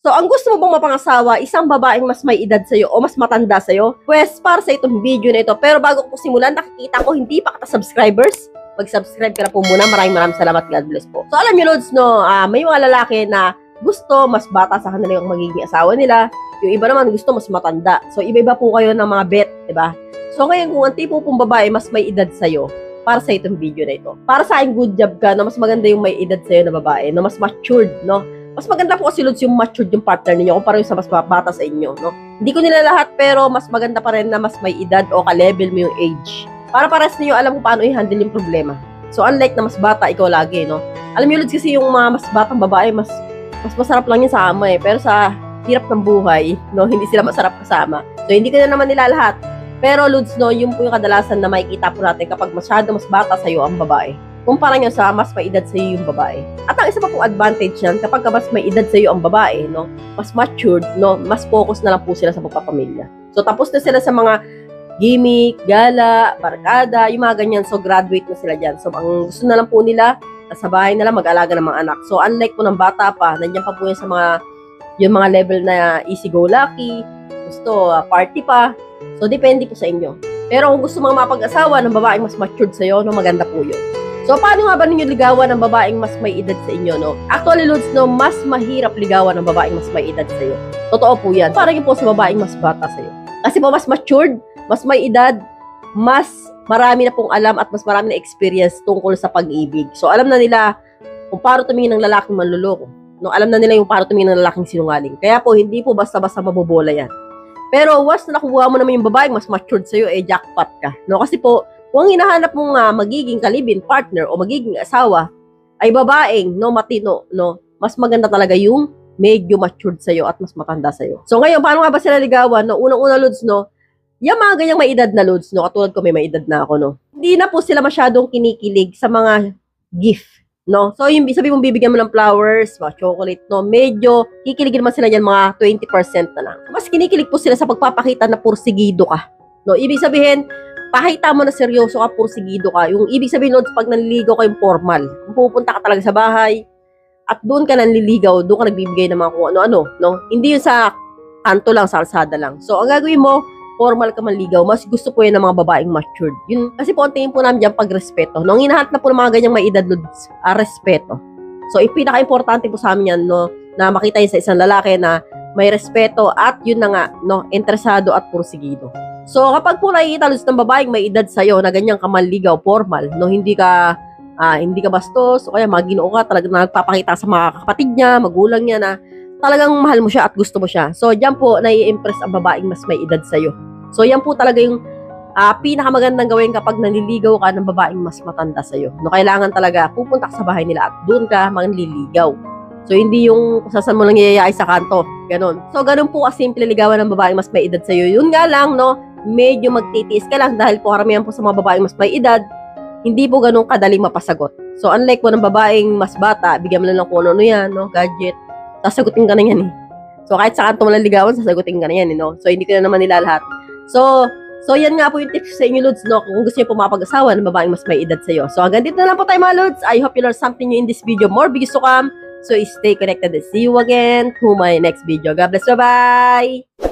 So, ang gusto mo bang mapangasawa, isang babaeng mas may edad sa'yo o mas matanda sa'yo? Pwes, para sa itong video na ito. Pero bago ko simulan, nakikita ko hindi pa kita subscribers. Mag-subscribe ka na po muna. Maraming salamat. God bless po. So, alam niyo, Lods, no, may mga lalaki na gusto mas bata sa kanila yung magiging asawa nila. Yung iba naman gusto mas matanda. So, iba-iba po kayo ng mga bet, diba? So, ngayon, kung ang tipo pong babae mas may edad sa'yo, para sa itong video na ito. Para sa akin, good job ka na mas maganda yung may edad sa'yo na babae, na mas matured, no? Mas maganda po kasi, Lods, yung matured yung partner ninyo kumpara yung sa mas bata sa inyo, no? Hindi ko nila lahat, pero mas maganda pa rin na mas may edad o ka-level mo yung age. Para pares ninyo alam kung paano i-handle yung problema. So, unlike na mas bata, ikaw lagi, no? Alam niyo, Lods, kasi yung mga mas batang babae, mas masarap lang yun sa ama, eh. Pero sa hirap ng buhay, no? Hindi sila masarap kasama. So, hindi ko na naman nila lahat. Pero, Lods, no, yun po yung kadalasan na makikita po natin kapag masyado mas bata sa'yo ang babae. Kumpara nyo sa mas may edad sa'yo yung babae. At ang isa pa pong advantage yan, kapag mas may edad sa'yo ang babae, no, mas matured, no, mas focus na lang po sila sa pagpapamilya. So, tapos na sila sa mga gimmick, gala, barkada, yung mga ganyan. So, graduate na sila dyan. So, ang gusto na lang po nila, sa bahay na lang mag-alaga ng mga anak. So, unlike po ng bata pa, nandiyan pa po yan sa yung mga level na easy-go-lucky, gusto, party pa. So, depende po sa inyo. Pero kung gusto mga mapag-asawa ng babaeng mas matured sa'yo, no, maganda po yun. So, paano nga ba ninyo ligawan ng babaeng mas may edad sa inyo, no? Actually, Lods, no, mas mahirap ligawan ng babaeng mas may edad sa'yo. Totoo po yan. Parang yun po sa babaeng mas bata sa'yo. Kasi po, mas matured, mas may edad, mas marami na pong alam at mas marami na experience tungkol sa pag-ibig. So, alam na nila kung paano tumingin ng lalaking manluloko. No, alam na nila yung paano tumingin ng lalaking sinungaling. Kaya po, hindi po basta-basta mabobola yan. Pero once na nakuha mo naman yung babaeng mas matured sa'yo, jackpot ka. No, kasi po, kung hinahanap mong magiging kalibin, partner, o magiging asawa, ay babaeng, no, matino, no, mas maganda talaga yung medyo matured sa'yo at mas matanda sa'yo. So ngayon, paano nga ba sila ligawan? No, unang-una, Lods, no, yung mga ganyang may edad na, Lods, no, katulad ko may edad na ako, no, hindi na po sila masyadong kinikilig sa mga gift, no. So yung sabi mong bibigyan mo ng flowers, mga chocolate, no, medyo kikiligin naman sila yan mga 20% na lang. Mas kinikilig po sila sa pagpapakita na pursigido ka, no. Ibig sabihin, pakita mo na seryoso ka, pursigido ka. Yung ibig sabihin, Lods, pag nanliligaw ka yung formal. Kung pupunta ka talaga sa bahay, at doon ka nanliligaw, doon ka nagbibigay ng mga kung ano-ano, no? Hindi yun sa kanto lang, sa alsada lang. So, ang gagawin mo, formal ka manligaw, mas gusto po yun ng mga babaeng matured. Yun, kasi po, ang tingin po namin dyan, pagrespeto. No? Ang hinahanap na po ng mga ganyang may edad, Lods, respeto. So, pinaka-importante po sa amin yan, no, na makita yun sa isang lalaki na may respeto at yun na nga, no, interesado at pursigido. So, kapag po nakikita, Lods, ng babaeng may edad sa'yo na ganyang kamanligaw, formal, no, hindi ka bastos, o kaya maginoo ka, talagang nagpapakita sa mga kapatid niya, magulang niya na talagang mahal mo siya at gusto mo siya. So, diyan po, nai-impress ang babaeng mas may edad sa'yo. So, yan po talaga yung pinakamagandang gawin kapag nanliligaw ka ng babaeng mas matanda sa'yo. No, kailangan talaga pupunta ka sa bahay nila at doon ka manliligaw. So, hindi yung saan mo lang yayayay sa kanto. Ganon. So, ganon po kasimple ligawan ng babaeng mas may edad sa'yo. Yun nga lang, no, medyo magtitiis ka lang dahil po karamihan po sa mga babaeng mas may edad, hindi po ganun kadaling mapasagot. So, unlike po ng babaeng mas bata, bigyan mo lang kung ano yan, no, gadget, sasagutin ka na yan, eh. So, kahit sa kanto mo lang ligawan, sasagutin ka na yan, eh, no. So, hindi ko na naman nila lahat. So, yan nga po yung tips sa inyo, Lods, no, kung gusto niyo po mapag-asawa ng babaeng mas may edad sa'yo. So, hanggang dito na lang po tayo, mga Lods. I hope you learned something new in this video. More videos to come. So, stay connected and see you again to my next video. God bless. Bye-bye!